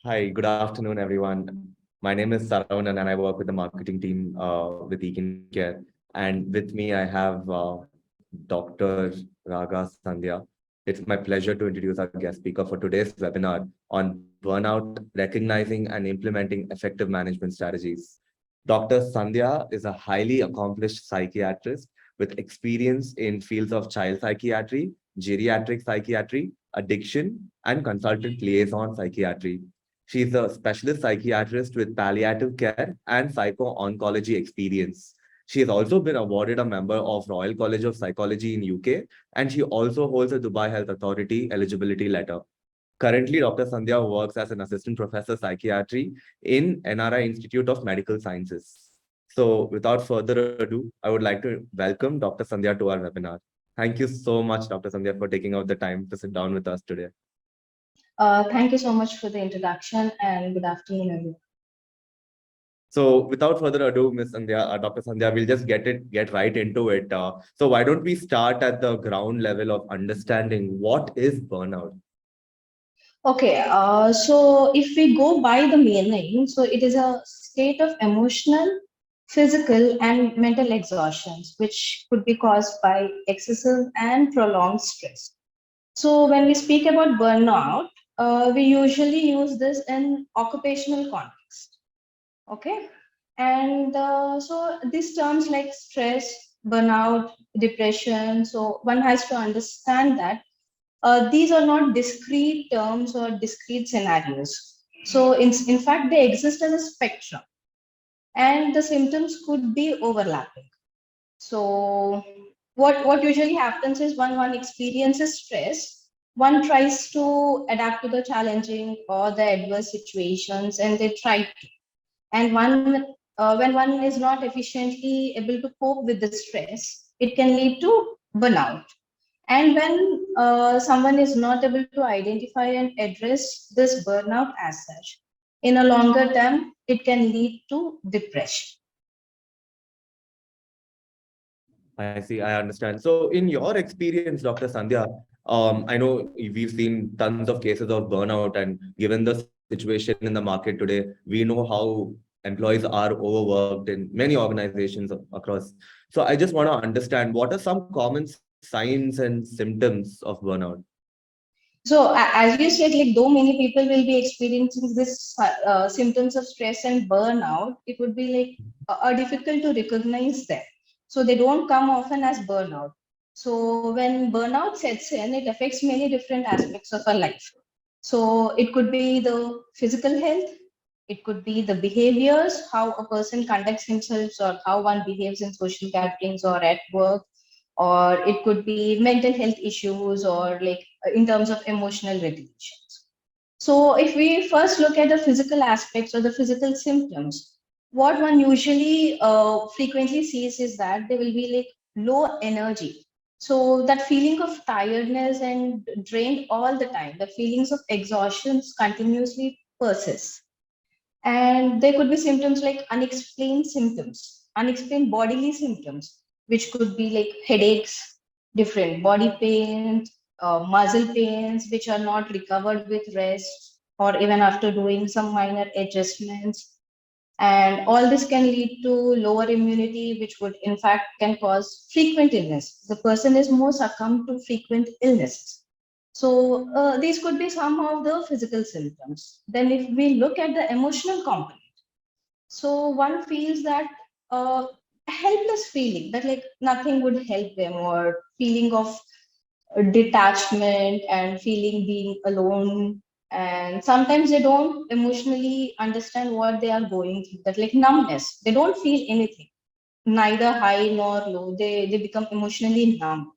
Hi, good afternoon, everyone. My name is Saravanan and I work with the marketing team with Ekin Care. And with me, I have Dr. Raga Sandhya. It's my pleasure to introduce our guest speaker for today's webinar on burnout, recognizing and implementing effective management strategies. Dr. Sandhya is a highly accomplished psychiatrist with experience in fields of child psychiatry, geriatric psychiatry, addiction, and consultant liaison psychiatry. She's a specialist psychiatrist with palliative care and psycho-oncology experience. She has also been awarded a member of Royal College of Psychology in UK, and she also holds a Dubai Health Authority eligibility letter. Currently, Dr. Sandhya works as an assistant professor psychiatry in NRI Institute of Medical Sciences. So, without further ado, I would like to welcome Dr. Sandhya to our webinar. Thank you so much, Dr. Sandhya, for taking out the time to sit down with us today. Thank you so much for the introduction and good afternoon, everyone. So without further ado, Ms. Sandhya, Dr. Sandhya, we'll just get right into it. So why don't we start at the ground level of understanding what is burnout? Okay, so if we go by the meaning, so it is a state of emotional, physical, and mental exhaustions, which could be caused by excessive and prolonged stress. So when we speak about burnout, we usually use this in occupational context. Okay, and so these terms like stress, burnout, depression, so one has to understand that these are not discrete terms or discrete scenarios. So in fact they exist as a spectrum and the symptoms could be overlapping. So what usually happens is when one experiences stress, one tries to adapt to the challenging or the adverse situations and they try to, and when one is not efficiently able to cope with the stress, it can lead to burnout. And when someone is not able to identify and address this burnout as such, in a longer term, it can lead to depression. I see, I understand. So in your experience, Dr. Sandhya, I know we've seen tons of cases of burnout, and given the situation in the market today, we know how employees are overworked in many organizations across. So I just want to understand what are some common signs and symptoms of burnout? So, as you said, like though many people will be experiencing this symptoms of stress and burnout, it would be like difficult to recognize them. So they don't come often as burnout. So when burnout sets in, it affects many different aspects of our life. So it could be the physical health, it could be the behaviors, how a person conducts himself or how one behaves in social gatherings or at work, or it could be mental health issues or like in terms of emotional regulations. So if we first look at the physical aspects or the physical symptoms, what one usually frequently sees is that there will be like low energy. So that feeling of tiredness and drained all the time, the feelings of exhaustion continuously persist. And there could be symptoms like unexplained bodily symptoms, which could be like headaches, different body pains, muscle pains, which are not recovered with rest or even after doing some minor adjustments. And all this can lead to lower immunity, which would in fact can cause frequent illness. The person is more succumb to frequent illnesses. So these could be some of the physical symptoms. Then if we look at the emotional component, so one feels that a helpless feeling that like nothing would help them, or feeling of detachment and feeling being alone. And sometimes they don't emotionally understand what they are going through, that like numbness, they don't feel anything, neither high nor low, they become emotionally numb.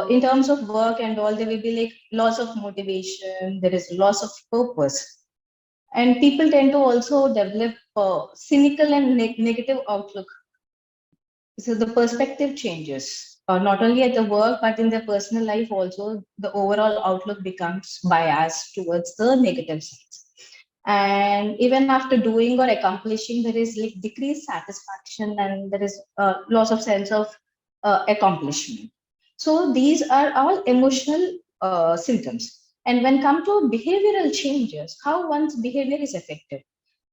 In terms of work and all, there will be like loss of motivation, there is loss of purpose, and people tend to also develop cynical and negative outlook. So the perspective changes, not only at the work, but in their personal life also, the overall outlook becomes biased towards the negative sides. And even after doing or accomplishing, there is like decreased satisfaction and there is loss of sense of accomplishment. So these are all emotional symptoms. And when come to behavioral changes, how one's behavior is affected.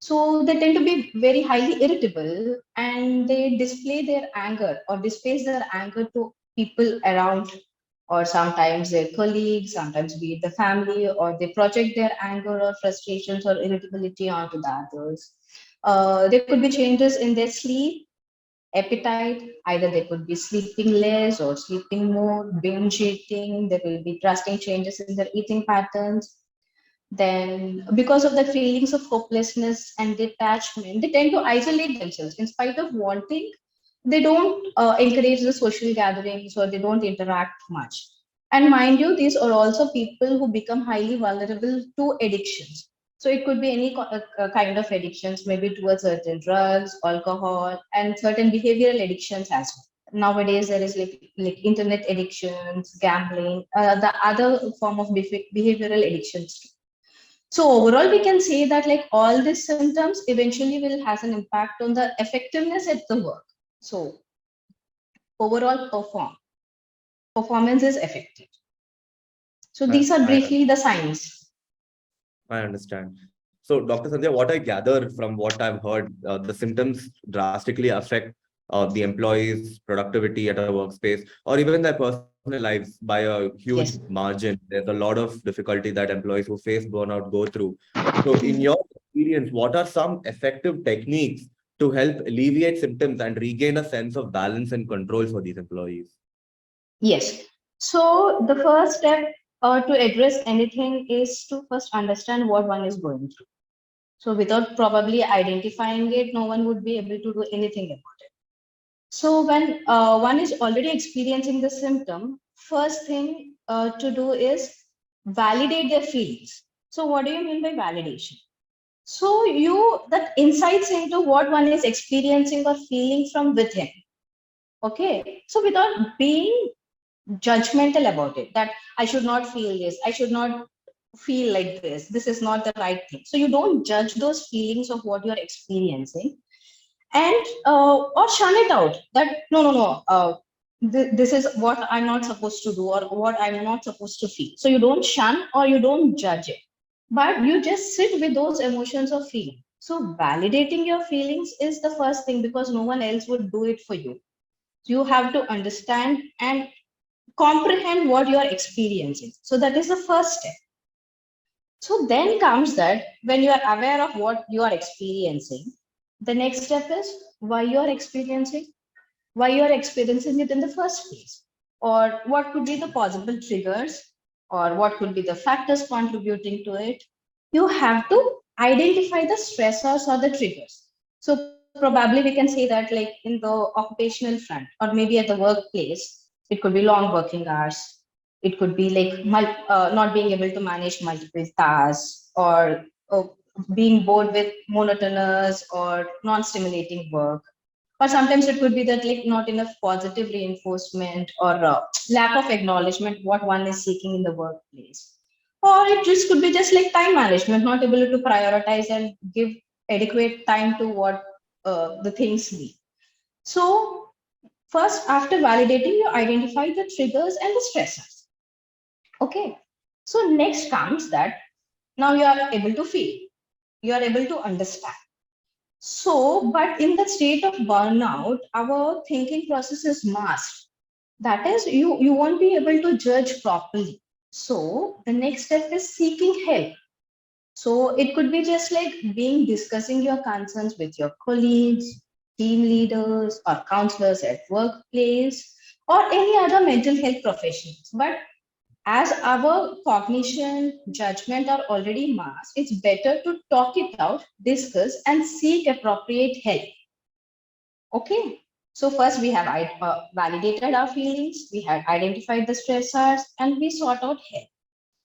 So they tend to be very highly irritable and they display their anger or displays their anger to people around, or sometimes their colleagues, sometimes be it the family, or they project their anger or frustrations or irritability onto the others. There could be changes in their sleep, appetite, either they could be sleeping less or sleeping more, binge eating, there will be drastic changes in their eating patterns. Then, because of the feelings of hopelessness and detachment, they tend to isolate themselves in spite of wanting. They don't encourage the social gatherings or they don't interact much. And mind you, these are also people who become highly vulnerable to addictions. So it could be any kind of addictions, maybe towards certain drugs, alcohol, and certain behavioral addictions as well. Nowadays there is like internet addictions, gambling, the other form of behavioral addictions too. So overall, we can say that like all these symptoms eventually will has an impact on the effectiveness at the work. So overall performance is affected. So I, these are I briefly the signs. I understand. So, Dr. Sandhya, what I gather from what I've heard, the symptoms drastically affect the employees' productivity at a workspace or even their personal lives by a huge Yes. margin. There's a lot of difficulty that employees who face burnout go through. So, in your experience, what are some effective techniques to help alleviate symptoms and regain a sense of balance and control for these employees? Yes. So the first step to address anything is to first understand what one is going through. So without probably identifying it, no one would be able to do anything about it. So when one is already experiencing the symptom, first thing to do is validate their feelings. So what do you mean by validation? So you that insights into what one is experiencing or feeling from within. Okay. So without being judgmental about it, that I should not feel this, I should not feel like this is not the right thing. So you don't judge those feelings of what you're experiencing and or shun it out that this is what I'm not supposed to do or what I'm not supposed to feel. So you don't shun or you don't judge it, but you just sit with those emotions of feeling. So validating your feelings is the first thing because no one else would do it for you. You have to understand and comprehend what you are experiencing. So that is the first step. So then comes that when you are aware of what you are experiencing, the next step is why you are experiencing, why you are experiencing it in the first place, or what could be the possible triggers, or what could be the factors contributing to it. You have to identify the stressors or the triggers. So probably we can say that like in the occupational front, or maybe at the workplace, it could be long working hours, it could be like not being able to manage multiple tasks or being bored with monotonous or non-stimulating work. Or sometimes it could be that like not enough positive reinforcement or lack of acknowledgement what one is seeking in the workplace. Or it just could be just like time management, not able to prioritize and give adequate time to what the things need. So first, after validating, you identify the triggers and the stressors. Okay. So next comes that now you are able to feel, you are able to understand. So, but in the state of burnout, our thinking process is masked. That is, you won't be able to judge properly. So the next step is seeking help. So it could be just like being discussing your concerns with your colleagues, team leaders, or counselors at workplace, or any other mental health professionals. But as our cognition, judgment are already masked, it's better to talk it out, discuss, and seek appropriate help. Okay. So first we have validated our feelings, we have identified the stressors, and we sought out help.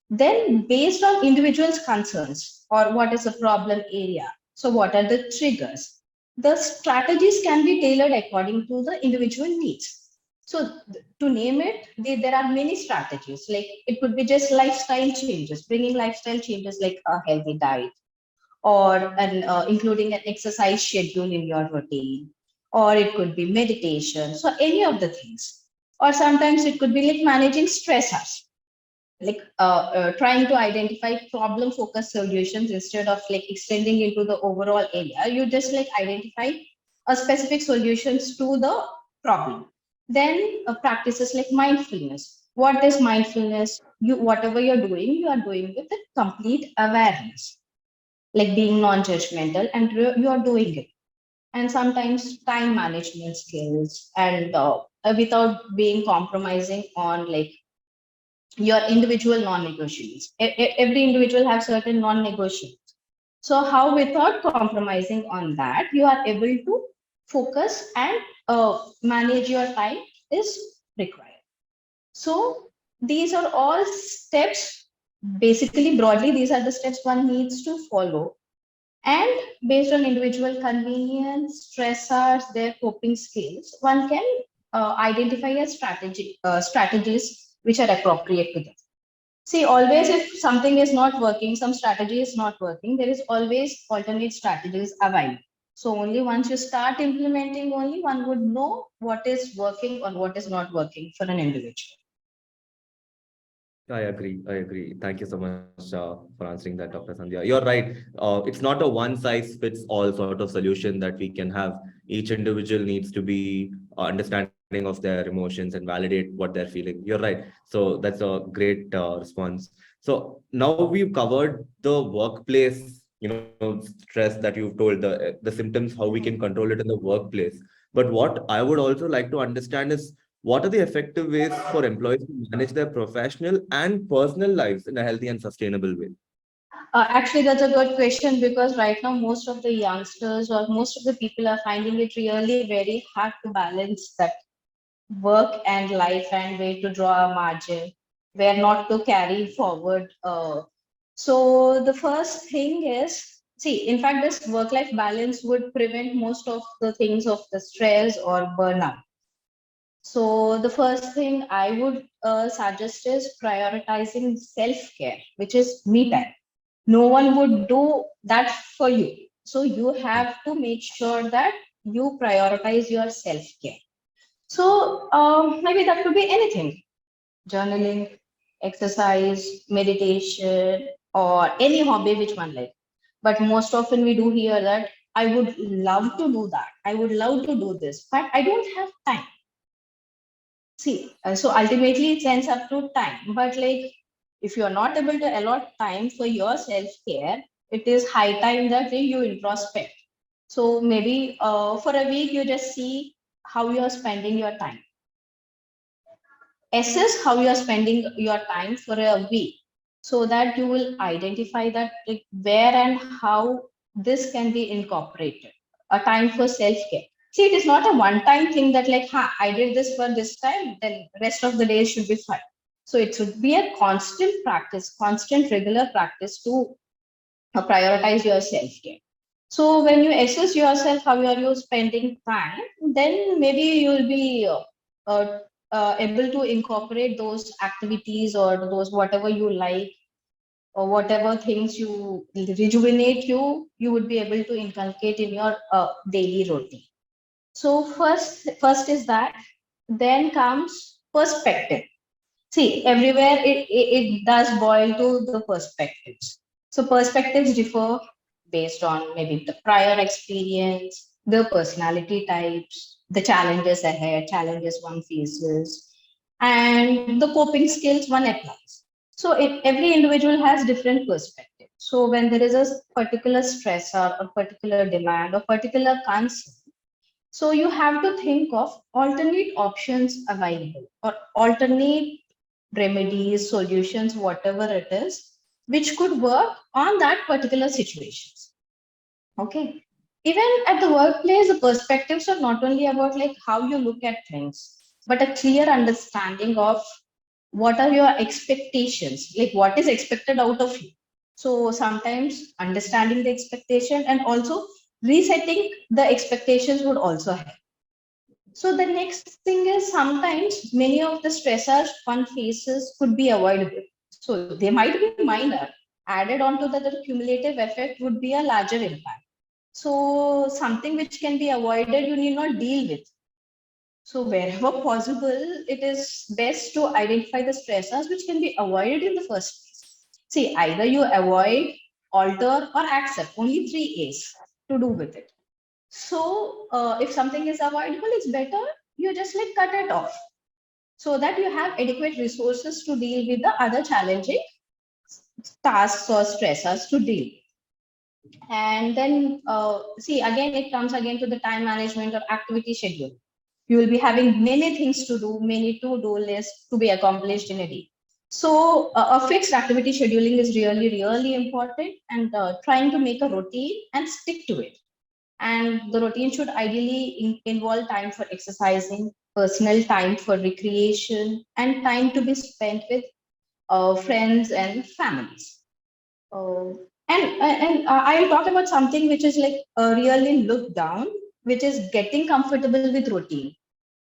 Then, based on individuals' concerns or what is the problem area, so what are the triggers? The strategies can be tailored according to the individual needs. So, to name it, there are many strategies. Like it could be just lifestyle changes, bringing lifestyle changes like a healthy diet, or including an exercise schedule in your routine, or it could be meditation. So, any of the things. Or sometimes it could be like managing stressors. trying to identify problem focused solutions instead of like extending into the overall area. You just like identify a specific solutions to the problem. Then practices like mindfulness. What is mindfulness? You, whatever you're doing, you are doing with a complete awareness, like being non-judgmental, and you are doing it. And sometimes time management skills, and without being compromising on like your individual non-negotiables. Every individual have certain non-negotiables. So how, without compromising on that, you are able to focus and manage your time is required. So these are all steps. Basically, broadly, these are the steps one needs to follow. And based on individual convenience, stressors, their coping skills, one can identify a strategies which are appropriate to them. See, always if something is not working, some strategy is not working, there is always alternate strategies available. So only once you start implementing, only one would know what is working or what is not working for an individual. I agree. I agree. Thank you so much for answering that, Dr. Sandhya. You're right. It's not a one size fits all sort of solution that we can have. Each individual needs to be understanding of their emotions and validate what they're feeling. You're right. So that's a great response. So now we've covered the workplace, stress that you've told, the symptoms, how we can control it in the workplace. But what I would also like to understand is, what are the effective ways for employees to manage their professional and personal lives in a healthy and sustainable way? Actually, that's a good question because right now most of the youngsters or most of the people are finding it really very hard to balance that work and life and where to draw a margin, where not to carry forward. So the first thing is, see, in fact, this work-life balance would prevent most of the things of the stress or burnout. So the first thing I would suggest is prioritizing self-care, which is me time. No one would do that for you. So you have to make sure that you prioritize your self-care. So maybe that could be anything: journaling, exercise, meditation, or any hobby which one like. But most often we do hear that I would love to do that. I would love to do this, but I don't have time. See, so ultimately it ends up to time. But like, if you are not able to allot time for your self care, it is high time that you introspect. So maybe for a week you just see how you are spending your time, assess how you are spending your time for a week, so that you will identify that like where and how this can be incorporated. A time for self-care. See, it is not a one-time thing that like, I did this for this time, then rest of the day should be fine. So it should be a constant practice, constant regular practice to prioritize your self-care. So when you assess yourself, how are you spending time, then maybe you will be uh, able to incorporate those activities or those whatever you like or whatever things you rejuvenate you, you would be able to inculcate in your daily routine. So first is that. Then comes perspective. See, everywhere it does boil to the perspectives. So perspectives differ based on maybe the prior experience, the personality types, the challenges ahead, challenges one faces, and the coping skills one applies. So every individual has different perspectives. So when there is a particular stressor or particular demand or particular concern, so you have to think of alternate options available or alternate remedies, solutions, whatever it is, which could work on that particular situations. Okay. Even at the workplace, the perspectives are not only about like how you look at things, but a clear understanding of what are your expectations, like what is expected out of you. So sometimes understanding the expectation and also resetting the expectations would also help. So the next thing is, sometimes many of the stressors one faces could be avoidable. So they might be minor. Added on to that, the cumulative effect would be a larger impact. So something which can be avoided, you need not deal with. So wherever possible, it is best to identify the stressors which can be avoided in the first place. See, either you avoid, alter, or accept. Only three A's to do with it. So if something is avoidable, it's better you just like cut it off so that you have adequate resources to deal with the other challenging tasks or stressors to deal. And then see, again, it comes again to the time management or activity schedule. You will be having many things to do, many to-do lists to be accomplished in a day. So a fixed activity scheduling is really, really important, and trying to make a routine and stick to it. And the routine should ideally involve time for exercising, personal time for recreation, and time to be spent with friends and families. Oh, and I'll talk about something which is like really looked down, which is getting comfortable with routine.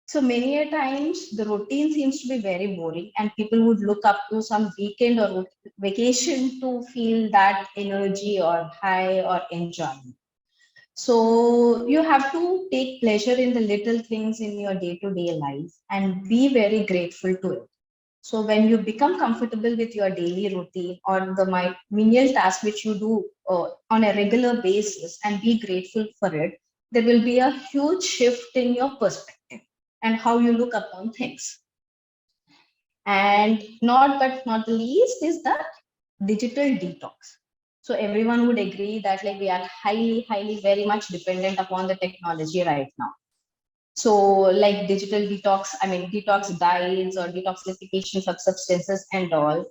So many a times the routine seems to be very boring, and people would look up to some weekend or vacation to feel that energy or high or enjoyment. So you have to take pleasure in the little things in your day-to-day life and be very grateful to it. So when you become comfortable with your daily routine or the menial task which you do on a regular basis and be grateful for it, there will be a huge shift in your perspective and how you look upon things. And not but not the least is the digital detox. So everyone would agree that like we are highly, highly, very much dependent upon the technology right now. So, like digital detox, I mean, detox diets or detoxifications of substances and all,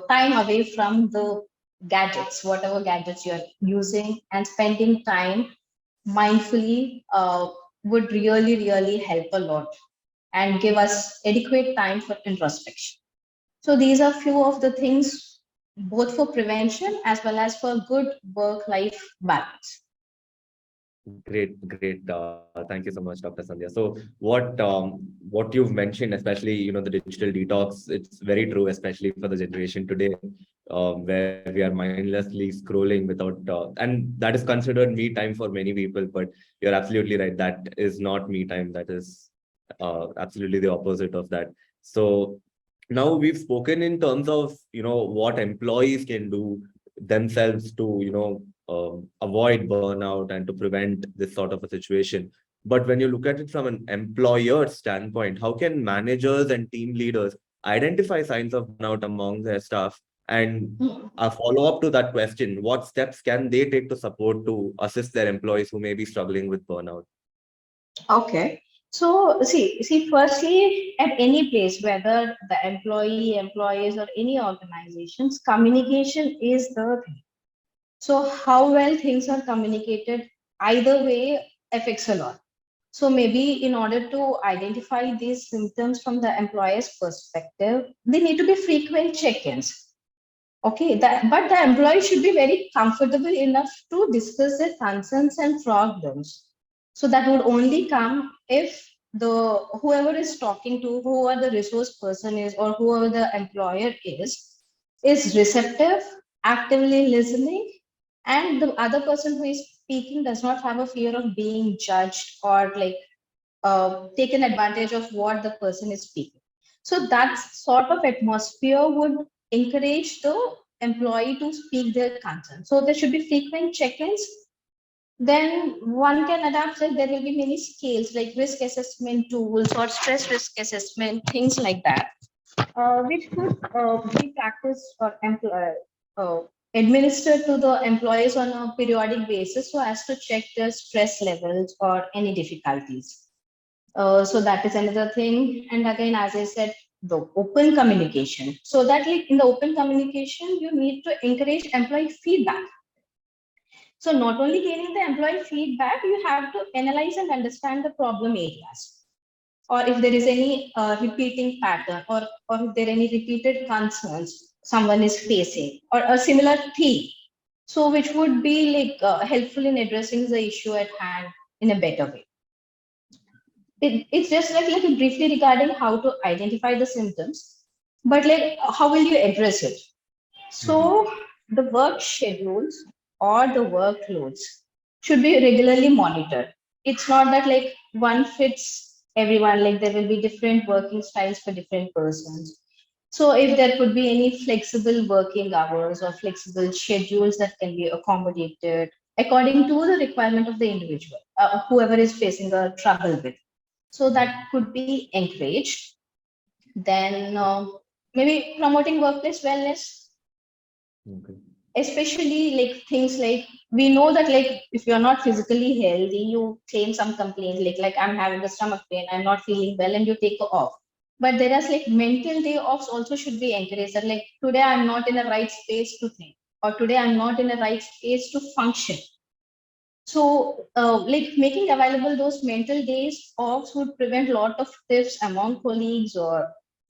time away from the gadgets, whatever gadgets you're using, and spending time mindfully would really, really help a lot and give us adequate time for introspection. So, these are few of the things both for prevention as well as for good work life balance. Great. Thank you so much, Dr. Sandhya. So what you've mentioned, especially, the digital detox, it's very true, especially for the generation today, where we are mindlessly scrolling without, and that is considered me time for many people. But you're absolutely right. That is not me time. That is absolutely the opposite of that. So now we've spoken in terms of, what employees can do themselves to, avoid burnout and to prevent this sort of a situation. But when you look at it from an employer standpoint, how can managers and team leaders identify signs of burnout among their staff? And a follow up to that question, what steps can they take to support to assist their employees who may be struggling with burnout? Okay. So firstly, at any place, whether the employee, employees, or any organizations, communication is the thing. So how well things are communicated, either way, affects a lot. So maybe in order to identify these symptoms from the employer's perspective, they need to be frequent check-ins. Okay, but the employee should be very comfortable enough to discuss their concerns and problems. So that would only come if the whoever is talking to, whoever the resource person is, or whoever the employer is receptive, actively listening, and the other person who is speaking does not have a fear of being judged or like taken advantage of what the person is speaking. So that sort of atmosphere would encourage the employee to speak their concern. So there should be frequent check-ins. Then one can adapt that there will be many scales like risk assessment tools or stress risk assessment, things like that, which could be practiced or administered to the employees on a periodic basis so as to check their stress levels or any difficulties. So that is another thing. And again, as I said, the open communication. So that like in the open communication, you need to encourage employee feedback. So not only gaining the employee feedback, you have to analyze and understand the problem areas. Or if there is any repeating pattern or if there are any repeated concerns someone is facing or a similar theme. So which would be like helpful in addressing the issue at hand in a better way. It's just like briefly regarding how to identify the symptoms, but like how will you address it? Mhm. So the work schedules or the workloads should be regularly monitored. It's not that like one fits everyone, like there will be different working styles for different persons. So if there could be any flexible working hours or flexible schedules that can be accommodated according to the requirement of the individual, whoever is facing a trouble with. So that could be encouraged. Then maybe promoting workplace wellness, Okay. especially like things like, we know that like if you're not physically healthy, you claim some complaint like I'm having a stomach pain, I'm not feeling well, and you take off. But there is like mental day offs also should be encouraged, that like today I'm not in the right space to think, or today I'm not in the right space to function. So like making available those mental days offs would prevent a lot of tips among colleagues, or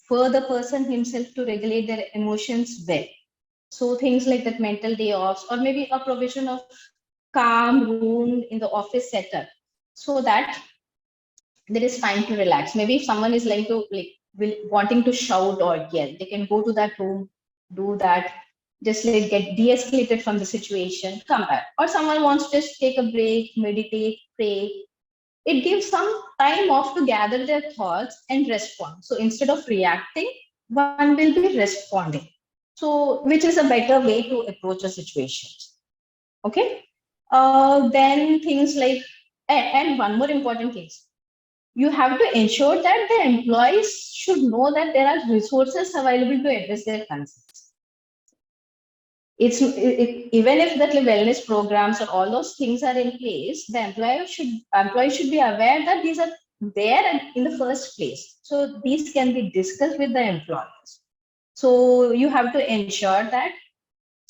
for the person himself to regulate their emotions well. So things like that mental day offs, or maybe a provision of calm room in the office setup, so that there is time to relax. Maybe if someone is like to like wanting to shout or yell, they can go to that room, do that, just like get de-escalated from the situation, come back. Or someone wants to just take a break, meditate, pray. It gives some time off to gather their thoughts and respond. So instead of reacting, one will be responding. So which is a better way to approach a situation. Okay. Then things like, and one more important thing, you have to ensure that the employees should know that there are resources available to address their concerns. Even if the wellness programs or all those things are in place, the employee should be aware that these are there in the first place. So these can be discussed with the employers. So you have to ensure that.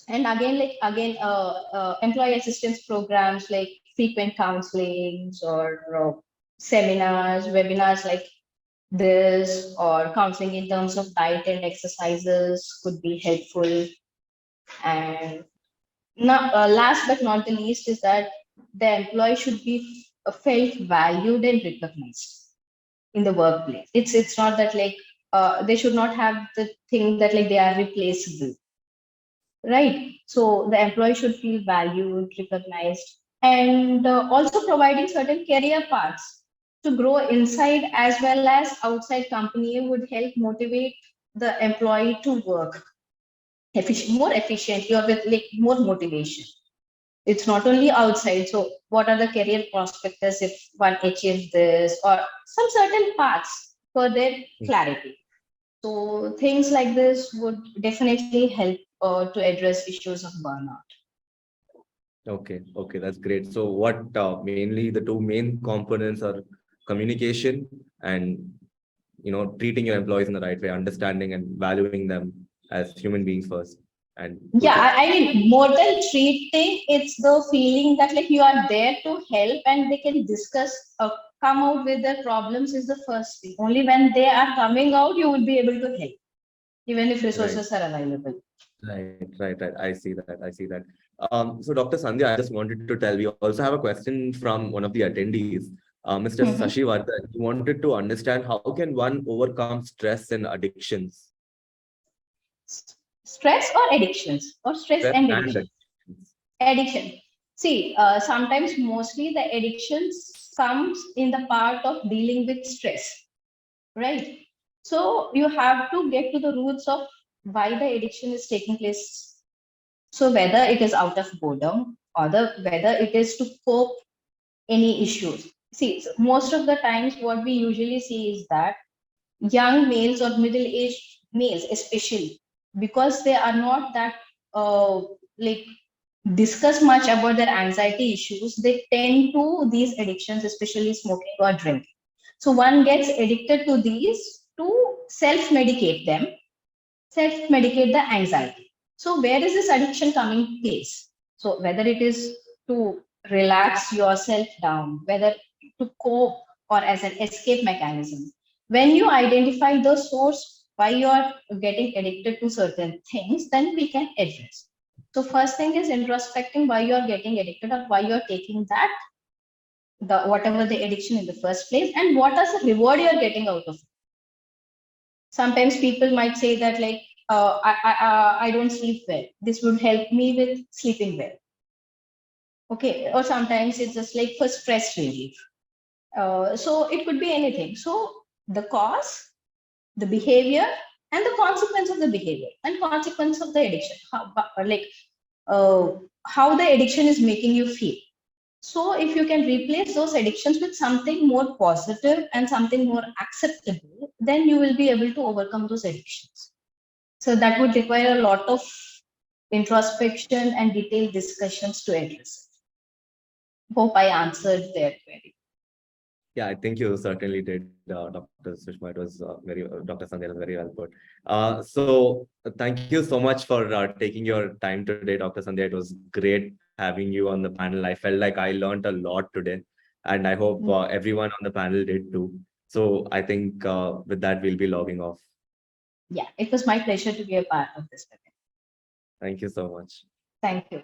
And again, employee assistance programs like frequent counselings, or seminars, webinars like this, or counseling in terms of diet and exercises could be helpful. And not, last but not the least is that the employee should be felt valued and recognized in the workplace. It's not that like they should not have the thing that like they are replaceable, right? So the employee should feel valued, recognized, and also providing certain career paths to grow inside as well as outside company would help motivate the employee to work more efficiently, or with like more motivation. It's not only outside. So what are the career prospects if one achieves this, or some certain paths for their clarity. So things like this would definitely help to address issues of burnout. Okay, okay, that's great. So what mainly the two main components are communication and treating your employees in the right way, understanding and valuing them as human beings first. And Yeah, push up. I mean, more than treating, it's the feeling that like you are there to help and they can discuss, come out with their problems is the first thing. Only when they are coming out, you will be able to help, even if Right, resources are available. right. I see that. I see that. So Dr. Sandhya, I just wanted to tell, we also have a question from one of the attendees, Mr. Mhm. Sashi Vardhan. He wanted to understand how can one overcome stress and addictions? Stress or addictions, or stress Stress and and addiction? addictions. Addiction. See, sometimes mostly the addictions comes in the part of dealing with stress, right? So you have to get to the roots of why the addiction is taking place. So whether it is out of boredom, or whether it is to cope any issues. See, so most of the times what we usually see is that young males or middle-aged males, especially because they are not that like discuss much about their anxiety issues, they tend to these addictions, especially smoking or drinking. So one gets addicted to these to self-medicate them, self-medicate the anxiety. So where is this addiction coming place? So whether it is to relax yourself down, whether to cope, or as an escape mechanism. When you identify the source why you are getting addicted to certain things, then we can address. So first thing is introspecting why you are getting addicted, or why you are taking that, the whatever the addiction in the first place, and what is the reward you are getting out of it. Sometimes people might say that like I don't sleep well, this would help me with sleeping well. Okay. Or sometimes it's just like for stress relief. So it could be anything. So the cause, the behavior, and the consequence of the behavior and consequence of the addiction. Uh, how the addiction is making you feel. So if you can replace those addictions with something more positive and something more acceptable, then you will be able to overcome those addictions. So that would require a lot of introspection and detailed discussions to address it. Hope I answered their query. Yeah, I think you certainly did, Dr. Sushma. It was Dr. Sandhya was very well put. Thank you so much for taking your time today, Dr. Sandhya. It was great having you on the panel. I felt like I learned a lot today, and I hope everyone on the panel did too. So I think with that, we'll be logging off. Yeah, it was my pleasure to be a part of this webinar. Thank you so much. Thank you.